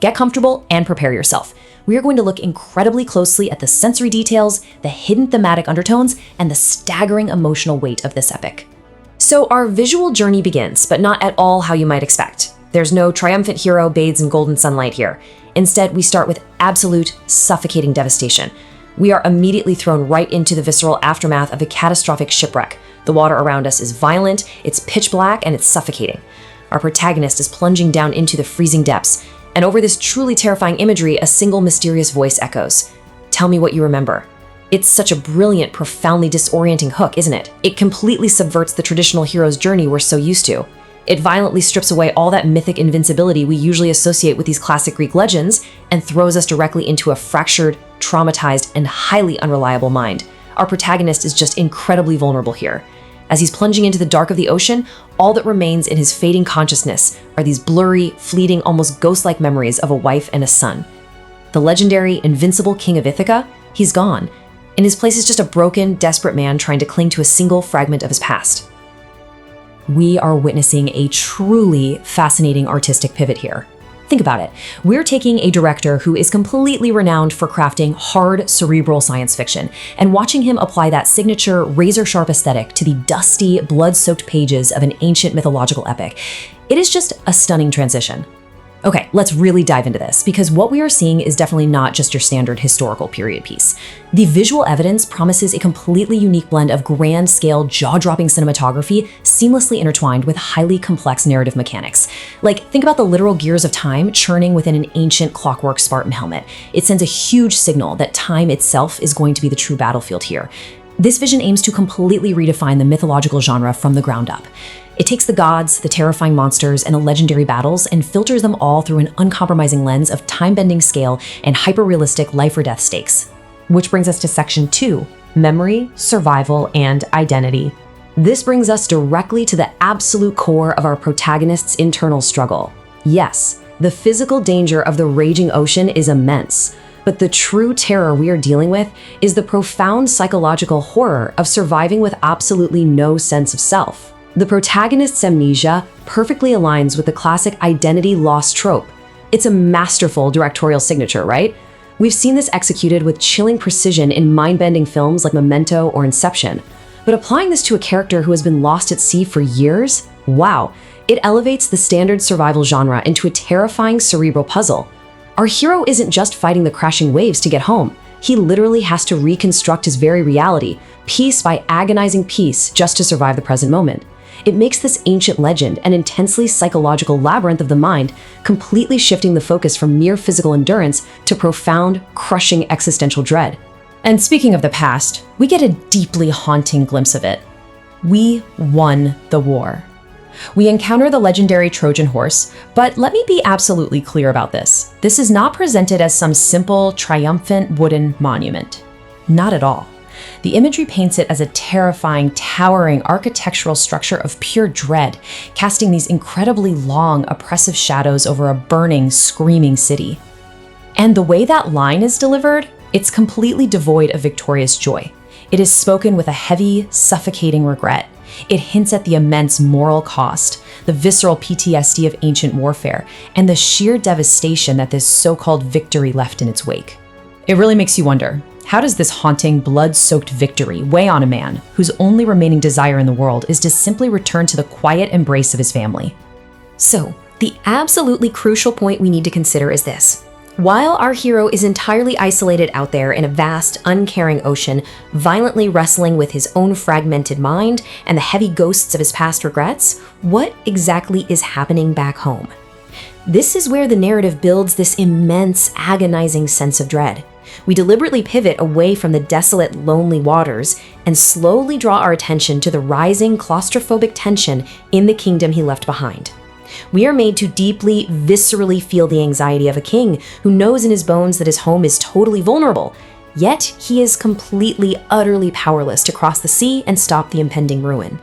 Get comfortable and prepare yourself. We are going to look incredibly closely at the sensory details, the hidden thematic undertones, and the staggering emotional weight of this epic. So our visual journey begins, but not at all how you might expect. There's no triumphant hero bathes in golden sunlight here. Instead, we start with absolute, suffocating devastation. We are immediately thrown right into the visceral aftermath of a catastrophic shipwreck. The water around us is violent, it's pitch black, and it's suffocating. Our protagonist is plunging down into the freezing depths, and over this truly terrifying imagery, a single mysterious voice echoes. Tell me what you remember. It's such a brilliant, profoundly disorienting hook, isn't it? It completely subverts the traditional hero's journey we're so used to. It violently strips away all that mythic invincibility we usually associate with these classic Greek legends and throws us directly into a fractured, traumatized, and highly unreliable mind. Our protagonist is just incredibly vulnerable here. As he's plunging into the dark of the ocean, all that remains in his fading consciousness are these blurry, fleeting, almost ghost-like memories of a wife and a son. The legendary, invincible king of Ithaca, he's gone. In his place is just a broken, desperate man trying to cling to a single fragment of his past. We are witnessing a truly fascinating artistic pivot here. Think about it. We're taking a director who is completely renowned for crafting hard, cerebral science fiction and watching him apply that signature razor-sharp aesthetic to the dusty, blood-soaked pages of an ancient mythological epic. It is just a stunning transition. Okay, let's really dive into this, because what we are seeing is definitely not just your standard historical period piece. The visual evidence promises a completely unique blend of grand-scale, jaw-dropping cinematography seamlessly intertwined with highly complex narrative mechanics. Like, think about the literal gears of time churning within an ancient clockwork Spartan helmet. It sends a huge signal that time itself is going to be the true battlefield here. This vision aims to completely redefine the mythological genre from the ground up. It takes the gods, the terrifying monsters, and the legendary battles and filters them all through an uncompromising lens of time-bending scale and hyper-realistic life-or-death stakes. Which brings us to Section 2, Memory, Survival, and Identity. This brings us directly to the absolute core of our protagonist's internal struggle. Yes, the physical danger of the raging ocean is immense, but the true terror we are dealing with is the profound psychological horror of surviving with absolutely no sense of self. The protagonist's amnesia perfectly aligns with the classic identity loss trope. It's a masterful directorial signature, right? We've seen this executed with chilling precision in mind-bending films like Memento or Inception. But applying this to a character who has been lost at sea for years? Wow, it elevates the standard survival genre into a terrifying cerebral puzzle. Our hero isn't just fighting the crashing waves to get home. He literally has to reconstruct his very reality, piece by agonizing piece, just to survive the present moment. It makes this ancient legend an intensely psychological labyrinth of the mind, completely shifting the focus from mere physical endurance to profound, crushing existential dread. And speaking of the past, we get a deeply haunting glimpse of it. We won the war. We encounter the legendary Trojan horse, but let me be absolutely clear about this. This is not presented as some simple, triumphant wooden monument. Not at all. The imagery paints it as a terrifying, towering architectural structure of pure dread, casting these incredibly long, oppressive shadows over a burning, screaming city. And the way that line is delivered, it's completely devoid of victorious joy. It is spoken with a heavy, suffocating regret. It hints at the immense moral cost, the visceral PTSD of ancient warfare, and the sheer devastation that this so-called victory left in its wake. It really makes you wonder, how does this haunting, blood-soaked victory weigh on a man whose only remaining desire in the world is to simply return to the quiet embrace of his family? So, the absolutely crucial point we need to consider is this. While our hero is entirely isolated out there in a vast, uncaring ocean, violently wrestling with his own fragmented mind and the heavy ghosts of his past regrets, what exactly is happening back home? This is where the narrative builds this immense, agonizing sense of dread. We deliberately pivot away from the desolate, lonely waters and slowly draw our attention to the rising claustrophobic tension in the kingdom he left behind. We are made to deeply, viscerally feel the anxiety of a king who knows in his bones that his home is totally vulnerable, yet he is completely, utterly powerless to cross the sea and stop the impending ruin.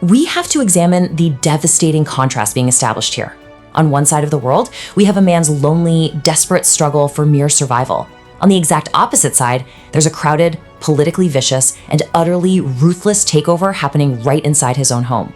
We have to examine the devastating contrast being established here. On one side of the world, we have a man's lonely, desperate struggle for mere survival. On the exact opposite side, there's a crowded, politically vicious, and utterly ruthless takeover happening right inside his own home.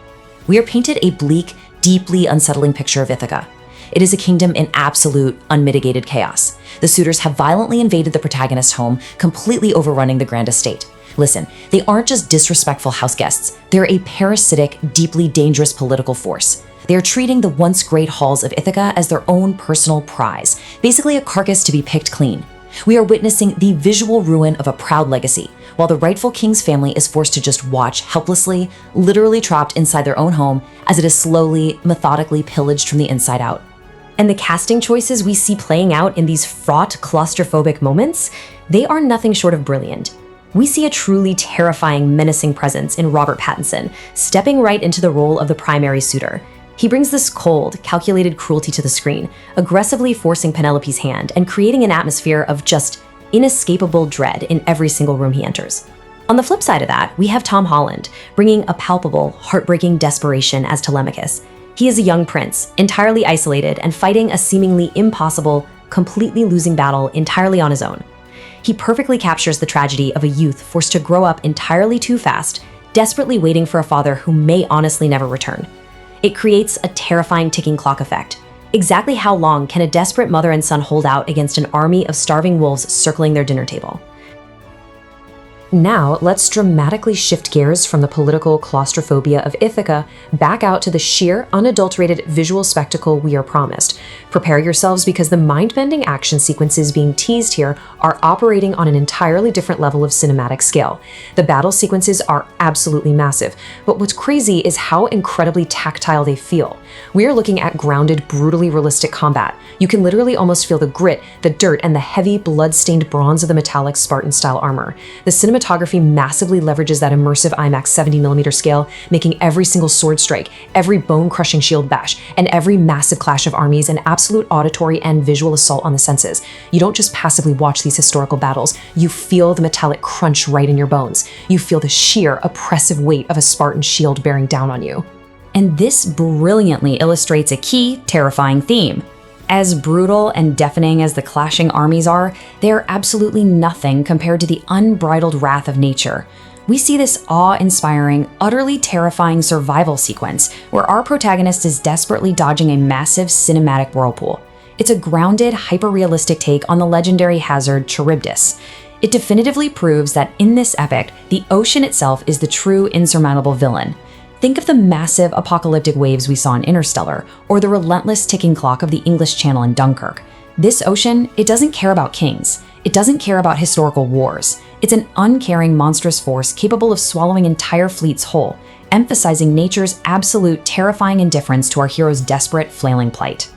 We are painted a bleak, deeply unsettling picture of Ithaca. It is a kingdom in absolute, unmitigated chaos. The suitors have violently invaded the protagonist's home, completely overrunning the grand estate. Listen, they aren't just disrespectful house guests. They're a parasitic, deeply dangerous political force. They are treating the once great halls of Ithaca as their own personal prize, basically a carcass to be picked clean. We are witnessing the visual ruin of a proud legacy, while the rightful king's family is forced to just watch helplessly, literally trapped inside their own home as it is slowly, methodically pillaged from the inside out. And the casting choices we see playing out in these fraught, claustrophobic moments, they are nothing short of brilliant. We see a truly terrifying, menacing presence in Robert Pattinson, stepping right into the role of the primary suitor. He brings this cold, calculated cruelty to the screen, aggressively forcing Penelope's hand and creating an atmosphere of just inescapable dread in every single room he enters. On the flip side of that, we have Tom Holland, bringing a palpable, heartbreaking desperation as Telemachus. He is a young prince, entirely isolated and fighting a seemingly impossible, completely losing battle entirely on his own. He perfectly captures the tragedy of a youth forced to grow up entirely too fast, desperately waiting for a father who may honestly never return. It creates a terrifying ticking clock effect. Exactly how long can a desperate mother and son hold out against an army of starving wolves circling their dinner table? Now, let's dramatically shift gears from the political claustrophobia of Ithaca back out to the sheer, unadulterated visual spectacle we are promised. Prepare yourselves because the mind-bending action sequences being teased here are operating on an entirely different level of cinematic scale. The battle sequences are absolutely massive, but what's crazy is how incredibly tactile they feel. We are looking at grounded, brutally realistic combat. You can literally almost feel the grit, the dirt, and the heavy, blood-stained bronze of the metallic Spartan-style armor. The cinematography massively leverages that immersive IMAX 70mm scale, making every single sword strike, every bone-crushing shield bash, and every massive clash of armies an absolute auditory and visual assault on the senses. You don't just passively watch these historical battles, you feel the metallic crunch right in your bones. You feel the sheer, oppressive weight of a Spartan shield bearing down on you. And this brilliantly illustrates a key, terrifying theme. As brutal and deafening as the clashing armies are, they are absolutely nothing compared to the unbridled wrath of nature. We see this awe-inspiring, utterly terrifying survival sequence where our protagonist is desperately dodging a massive cinematic whirlpool. It's a grounded, hyper-realistic take on the legendary hazard Charybdis. It definitively proves that in this epic, the ocean itself is the true insurmountable villain. Think of the massive apocalyptic waves we saw in Interstellar, or the relentless ticking clock of the English Channel in Dunkirk. This ocean, it doesn't care about kings. It doesn't care about historical wars. It's an uncaring, monstrous force capable of swallowing entire fleets whole, emphasizing nature's absolute terrifying indifference to our hero's desperate, flailing plight.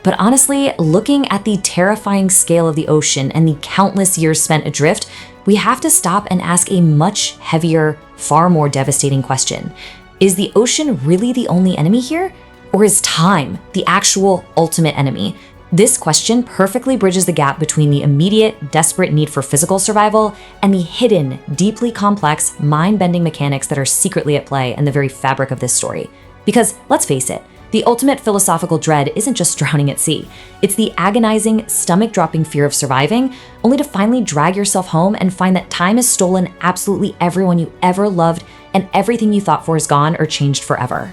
But honestly, looking at the terrifying scale of the ocean and the countless years spent adrift, we have to stop and ask a much heavier, far more devastating question. Is the ocean really the only enemy here? Or is time the actual ultimate enemy? This question perfectly bridges the gap between the immediate, desperate need for physical survival and the hidden, deeply complex, mind-bending mechanics that are secretly at play in the very fabric of this story. Because, let's face it, the ultimate philosophical dread isn't just drowning at sea. It's the agonizing, stomach-dropping fear of surviving, only to finally drag yourself home and find that time has stolen absolutely everyone you ever loved and everything you thought for is gone or changed forever.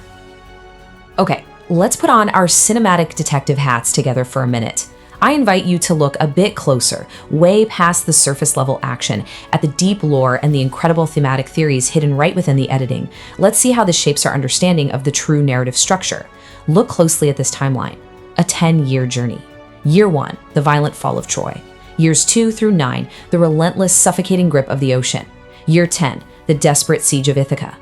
Okay, let's put on our cinematic detective hats together for a minute. I invite you to look a bit closer, way past the surface level action, at the deep lore and the incredible thematic theories hidden right within the editing. Let's see how this shapes our understanding of the true narrative structure. Look closely at this timeline. A 10-year journey. Year 1, the violent fall of Troy. Years 2 through 9, the relentless, suffocating grip of the ocean. Year 10, the desperate siege of Ithaca.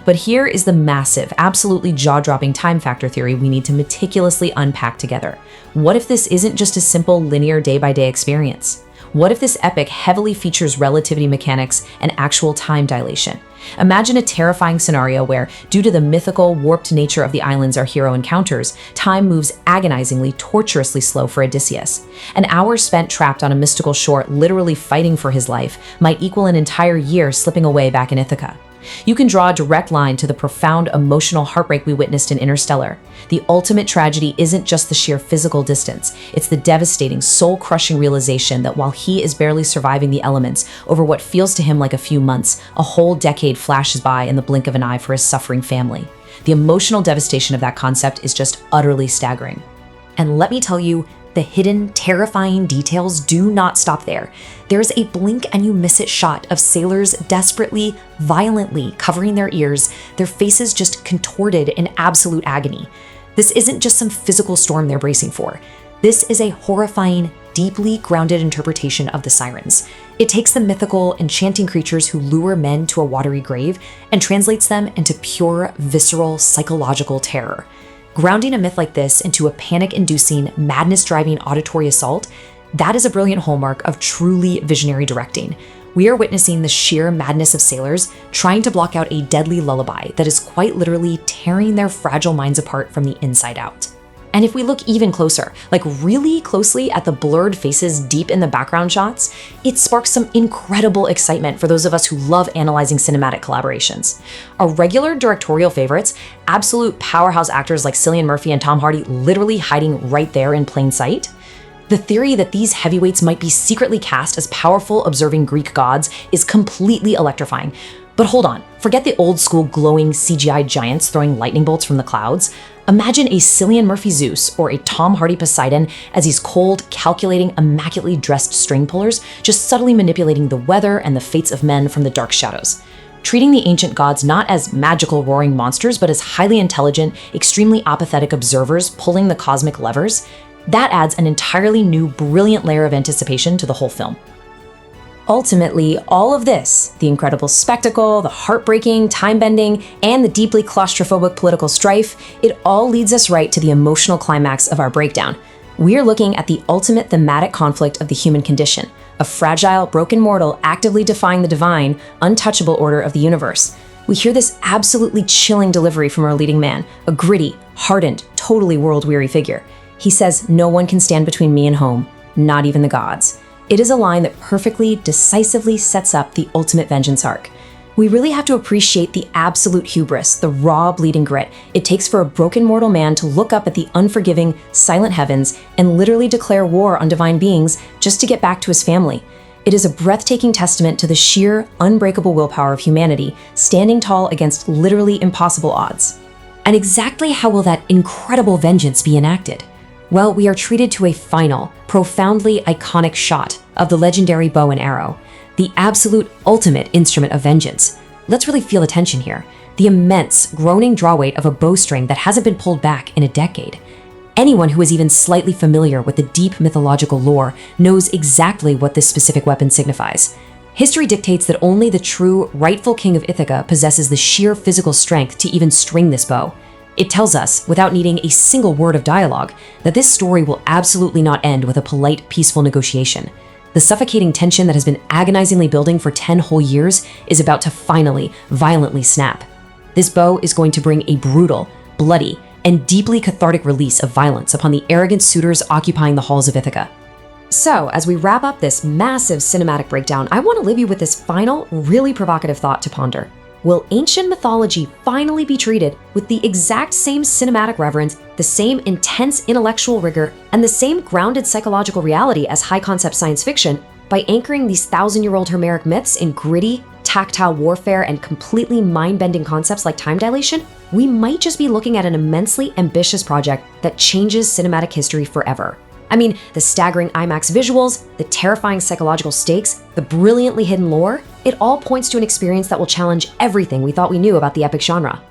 But here is the massive, absolutely jaw-dropping time factor theory we need to meticulously unpack together. What if this isn't just a simple linear day-by-day experience? What if this epic heavily features relativity mechanics and actual time dilation? Imagine a terrifying scenario where, due to the mythical, warped nature of the islands our hero encounters, time moves agonizingly, torturously slow for Odysseus. An hour spent trapped on a mystical shore, literally fighting for his life, might equal an entire year slipping away back in Ithaca. You can draw a direct line to the profound emotional heartbreak we witnessed in Interstellar. The ultimate tragedy isn't just the sheer physical distance, it's the devastating, soul-crushing realization that while he is barely surviving the elements, over what feels to him like a few months, a whole decade flashes by in the blink of an eye for his suffering family. The emotional devastation of that concept is just utterly staggering. And let me tell you, the hidden, terrifying details do not stop there. There's a blink and you miss it shot of sailors desperately, violently covering their ears, their faces just contorted in absolute agony. This isn't just some physical storm they're bracing for. This is a horrifying, deeply grounded interpretation of the sirens. It takes the mythical, enchanting creatures who lure men to a watery grave and translates them into pure, visceral, psychological terror. Grounding a myth like this into a panic-inducing, madness-driving auditory assault, that is a brilliant hallmark of truly visionary directing. We are witnessing the sheer madness of sailors trying to block out a deadly lullaby that is quite literally tearing their fragile minds apart from the inside out. And if we look even closer, like really closely at the blurred faces deep in the background shots, it sparks some incredible excitement for those of us who love analyzing cinematic collaborations. Our regular directorial favorites, absolute powerhouse actors like Cillian Murphy and Tom Hardy literally hiding right there in plain sight. The theory that these heavyweights might be secretly cast as powerful observing Greek gods is completely electrifying. But hold on, forget the old school glowing CGI giants throwing lightning bolts from the clouds. Imagine a Cillian Murphy Zeus or a Tom Hardy Poseidon as these cold, calculating, immaculately dressed string pullers, just subtly manipulating the weather and the fates of men from the dark shadows. Treating the ancient gods not as magical roaring monsters, but as highly intelligent, extremely apathetic observers pulling the cosmic levers, that adds an entirely new, brilliant layer of anticipation to the whole film. Ultimately, all of this, the incredible spectacle, the heartbreaking, time-bending, and the deeply claustrophobic political strife, it all leads us right to the emotional climax of our breakdown. We're looking at the ultimate thematic conflict of the human condition, a fragile, broken mortal actively defying the divine, untouchable order of the universe. We hear this absolutely chilling delivery from our leading man, a gritty, hardened, totally world-weary figure. He says, "No one can stand between me and home, not even the gods." It is a line that perfectly, decisively sets up the ultimate vengeance arc. We really have to appreciate the absolute hubris, the raw, bleeding grit it takes for a broken mortal man to look up at the unforgiving, silent heavens and literally declare war on divine beings just to get back to his family. It is a breathtaking testament to the sheer, unbreakable willpower of humanity, standing tall against literally impossible odds. And exactly how will that incredible vengeance be enacted? Well, we are treated to a final, profoundly iconic shot of the legendary bow and arrow, the absolute ultimate instrument of vengeance. Let's really feel the tension here. The immense, groaning draw weight of a bowstring that hasn't been pulled back in a decade. Anyone who is even slightly familiar with the deep mythological lore knows exactly what this specific weapon signifies. History dictates that only the true, rightful king of Ithaca possesses the sheer physical strength to even string this bow. It tells us, without needing a single word of dialogue, that this story will absolutely not end with a polite, peaceful negotiation. The suffocating tension that has been agonizingly building for 10 whole years is about to finally, violently snap. This bow is going to bring a brutal, bloody, and deeply cathartic release of violence upon the arrogant suitors occupying the halls of Ithaca. So, as we wrap up this massive cinematic breakdown, I want to leave you with this final, really provocative thought to ponder. Will ancient mythology finally be treated with the exact same cinematic reverence, the same intense intellectual rigor, and the same grounded psychological reality as high-concept science fiction by anchoring these thousand-year-old Homeric myths in gritty, tactile warfare and completely mind-bending concepts like time dilation? We might just be looking at an immensely ambitious project that changes cinematic history forever. I mean, the staggering IMAX visuals, the terrifying psychological stakes, the brilliantly hidden lore, it all points to an experience that will challenge everything we thought we knew about the epic genre.